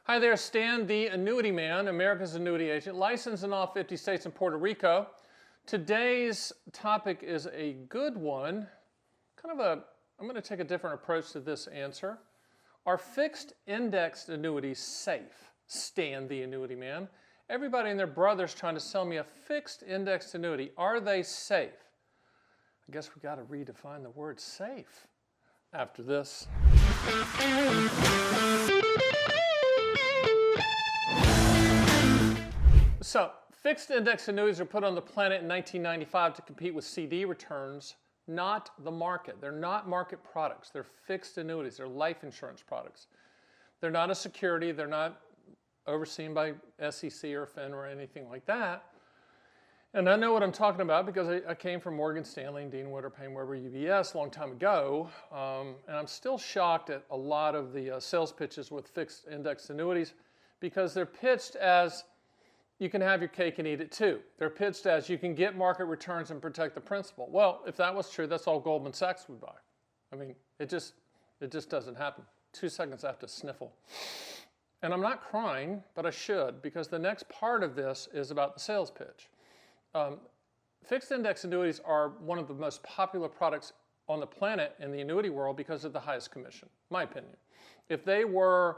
Hi there, Stan, the Annuity Man, America's annuity agent, licensed in all 50 states and Puerto Rico. Today's topic is a good one. I'm going to take a different approach to this answer. Are fixed indexed annuities safe? Stan, the Annuity Man. Everybody and their brother's trying to sell me a fixed indexed annuity. Are they safe? I guess we got to redefine the word safe after this. So, fixed index annuities are put on the planet in 1995 to compete with CD returns, not the market. They're not market products. They're fixed annuities. They're life insurance products. They're not a security. They're not overseen by SEC or FINRA or anything like that. And I know what I'm talking about because I came from Morgan Stanley and Dean Witter, Payne Weber, UBS a long time ago. And I'm still shocked at a lot of the sales pitches with fixed index annuities because they're pitched as you can have your cake and eat it too. They're pitched as you can get market returns and protect the principal. Well, if that was true, that's all Goldman Sachs would buy. I mean, it just doesn't happen. 2 seconds I have to sniffle. And I'm not crying, but I should, because the next part of this is about the sales pitch. Fixed index annuities are one of the most popular products on the planet in the annuity world because of the highest commission, my opinion. If they were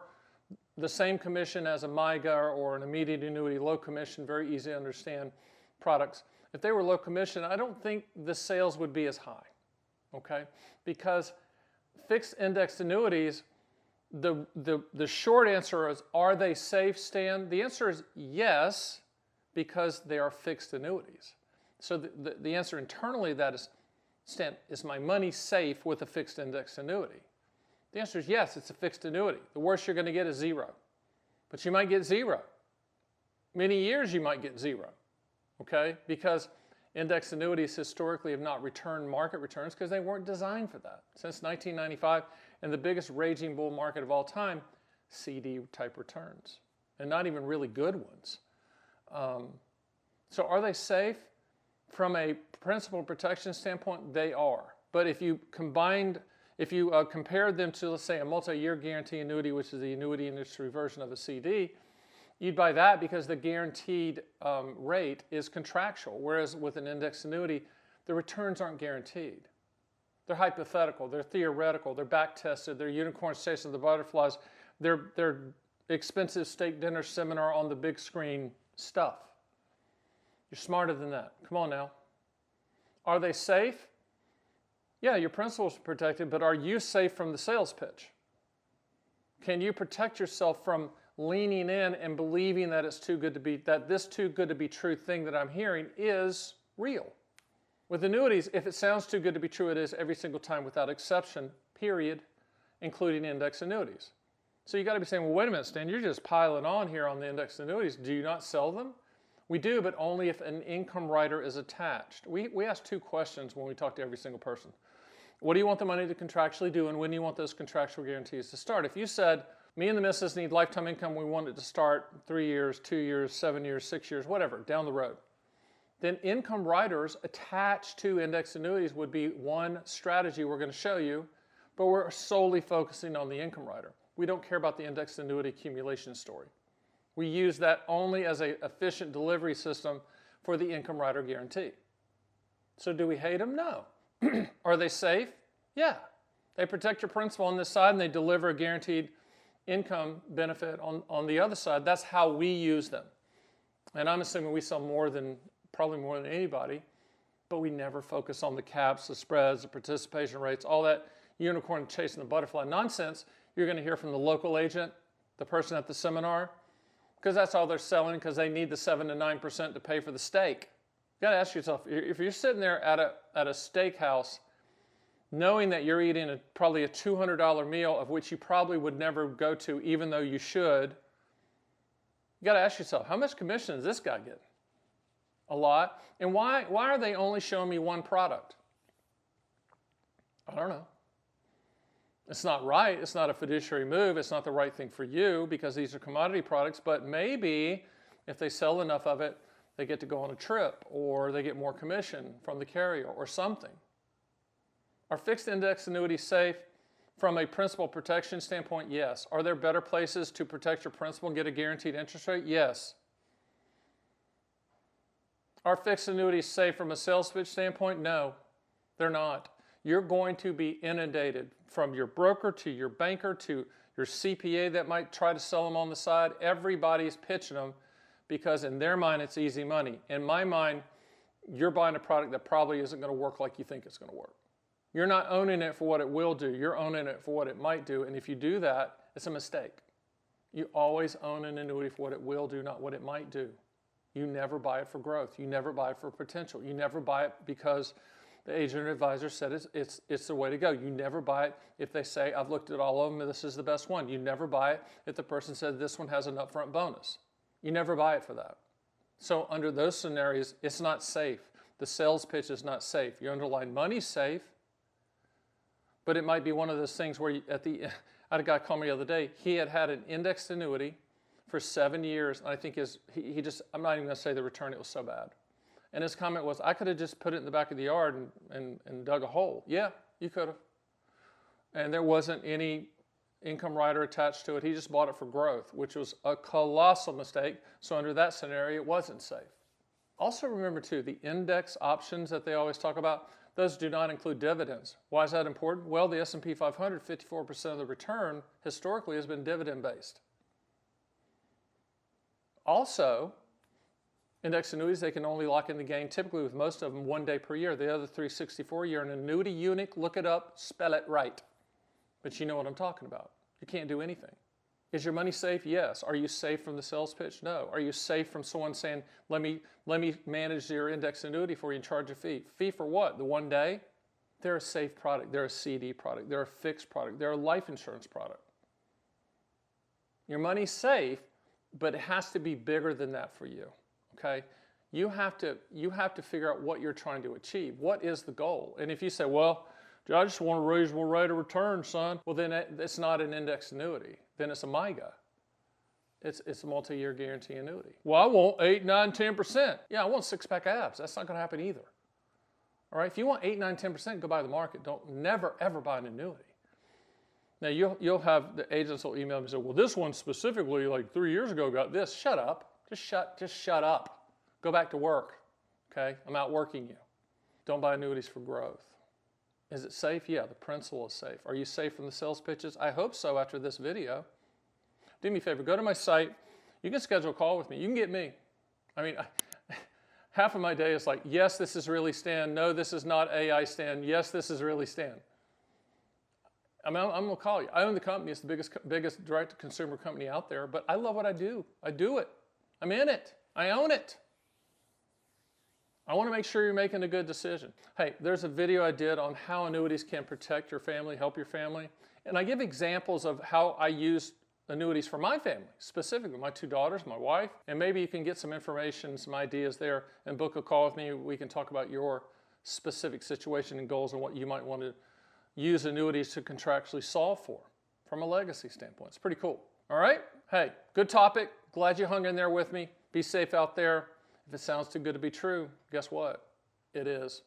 the same commission as a MYGA or an immediate annuity, low commission, very easy to understand products. If they were low commission, I don't think the sales would be as high, okay? Because fixed indexed annuities, the short answer is, are they safe, Stan? The answer is yes, because they are fixed annuities. So the answer internally to that is, Stan, is my money safe with a fixed indexed annuity? The answer is yes, it's a fixed annuity. The worst you're going to get is zero. But you might get zero. Many years you might get zero, okay? Because indexed annuities historically have not returned market returns because they weren't designed for that. Since 1995, and the biggest raging bull market of all time, CD type returns, and not even really good ones. So are they safe? From a principal protection standpoint, they are. But if you compared them to, let's say, a multi-year guarantee annuity, which is the annuity industry version of a CD, you'd buy that because the guaranteed rate is contractual, whereas with an indexed annuity, the returns aren't guaranteed. They're hypothetical, they're theoretical, they're back-tested, they're unicorns chasing the butterflies, they're expensive steak dinner seminar on the big screen stuff. You're smarter than that. Come on now. Are they safe? Yeah, your principal's protected, but are you safe from the sales pitch? Can you protect yourself from leaning in and believing that it's too good to be, that this too good to be true thing that I'm hearing is real? With annuities, if it sounds too good to be true, it is every single time without exception, period, including index annuities. So you got to be saying, well, wait a minute, Stan, you're just piling on here on the index annuities. Do you not sell them? We do, but only if an income rider is attached. We ask two questions when we talk to every single person. What do you want the money to contractually do, and when do you want those contractual guarantees to start? If you said, me and the missus need lifetime income, we want it to start 3 years, 2 years, 7 years, 6 years, whatever, down the road, then income riders attached to index annuities would be one strategy we're going to show you, but we're solely focusing on the income rider. We don't care about the index annuity accumulation story. We use that only as an efficient delivery system for the income rider guarantee. So do we hate them? No. Are they safe? Yeah. They protect your principal on this side and they deliver a guaranteed income benefit on the other side. That's how we use them. And I'm assuming we sell probably more than anybody, but we never focus on the caps, the spreads, the participation rates, all that unicorn chasing the butterfly nonsense you're going to hear from the local agent, the person at the seminar, because that's all they're selling because they need the 7 to 9% to pay for the steak. You got to ask yourself, if you're sitting there at a steakhouse knowing that you're eating probably a $200 meal of which you probably would never go to even though you should, you got to ask yourself, how much commission does this guy get? A lot. And why are they only showing me one product? I don't know. It's not right. It's not a fiduciary move. It's not the right thing for you because these are commodity products, but maybe if they sell enough of it, they get to go on a trip or they get more commission from the carrier or something. Are fixed index annuities safe? From a principal protection standpoint, yes. Are there better places to protect your principal and get a guaranteed interest rate? Yes. Are fixed annuities safe from a sales pitch standpoint? No, they're not. You're going to be inundated from your broker to your banker to your CPA that might try to sell them on the side. Everybody's pitching them because in their mind it's easy money. In my mind, you're buying a product that probably isn't going to work like you think it's going to work. You're not owning it for what it will do. You're owning it for what it might do. And if you do that, it's a mistake. You always own an annuity for what it will do, not what it might do. You never buy it for growth. You never buy it for potential. You never buy it because the agent or advisor said it's the way to go. You never buy it if they say, I've looked at all of them and this is the best one. You never buy it if the person said this one has an upfront bonus. You never buy it for that. So under those scenarios, it's not safe. The sales pitch is not safe. Your underlying money's safe, but it might be one of those things where I had a guy call me the other day. He had an indexed annuity for 7 years, and I think I'm not even going to say the return, it was so bad. And his comment was, I could have just put it in the back of the yard and dug a hole. Yeah, you could have. And there wasn't any income rider attached to it. He just bought it for growth, which was a colossal mistake. So under that scenario, it wasn't safe. Also remember too, the index options that they always talk about, those do not include dividends. Why is that important? Well, the S&P 500, 54% of the return historically has been dividend based. Also, index annuities, they can only lock in the gain, typically with most of them, 1 day per year. The other 364 year. An annuity unit, look it up, spell it right. But you know what I'm talking about. You can't do anything. Is your money safe? Yes. Are you safe from the sales pitch? No. Are you safe from someone saying, let me manage your index annuity for you and charge a fee? Fee for what? The 1 day? They're a safe product. They're a CD product. They're a fixed product. They're a life insurance product. Your money's safe, but it has to be bigger than that for you. Okay, you have to figure out what you're trying to achieve. What is the goal? And if you say, well, I just want a reasonable rate of return, son, well, then it's not an index annuity. Then it's a MYGA. It's a multi-year guarantee annuity. Well, I want 8, 9, 10%. Yeah, I want six-pack abs. That's not going to happen either. All right, if you want 8, 9, 10%, go buy the market. Don't never, ever buy an annuity. Now, you'll have the agents will email me and say, well, this one specifically, like 3 years ago, got this. Shut up. Just shut up. Go back to work, okay? I'm outworking you. Don't buy annuities for growth. Is it safe? Yeah, the principal is safe. Are you safe from the sales pitches? I hope so after this video. Do me a favor, go to my site. You can schedule a call with me. You can get me. I mean, half of my day is like, yes, this is really Stan. No, this is not AI Stan. Yes, this is really Stan. I'm going to call you. I own the company. It's the biggest direct-to-consumer company out there, but I love what I do. I do it. I'm in it. I own it. I want to make sure you're making a good decision. Hey, there's a video I did on how annuities can protect your family, help your family. And I give examples of how I use annuities for my family, specifically my 2 daughters, my wife. And maybe you can get some information, some ideas there, and book a call with me. We can talk about your specific situation and goals and what you might want to use annuities to contractually solve for from a legacy standpoint. It's pretty cool. All right? Hey, good topic. Glad you hung in there with me. Be safe out there. If it sounds too good to be true, guess what? It is.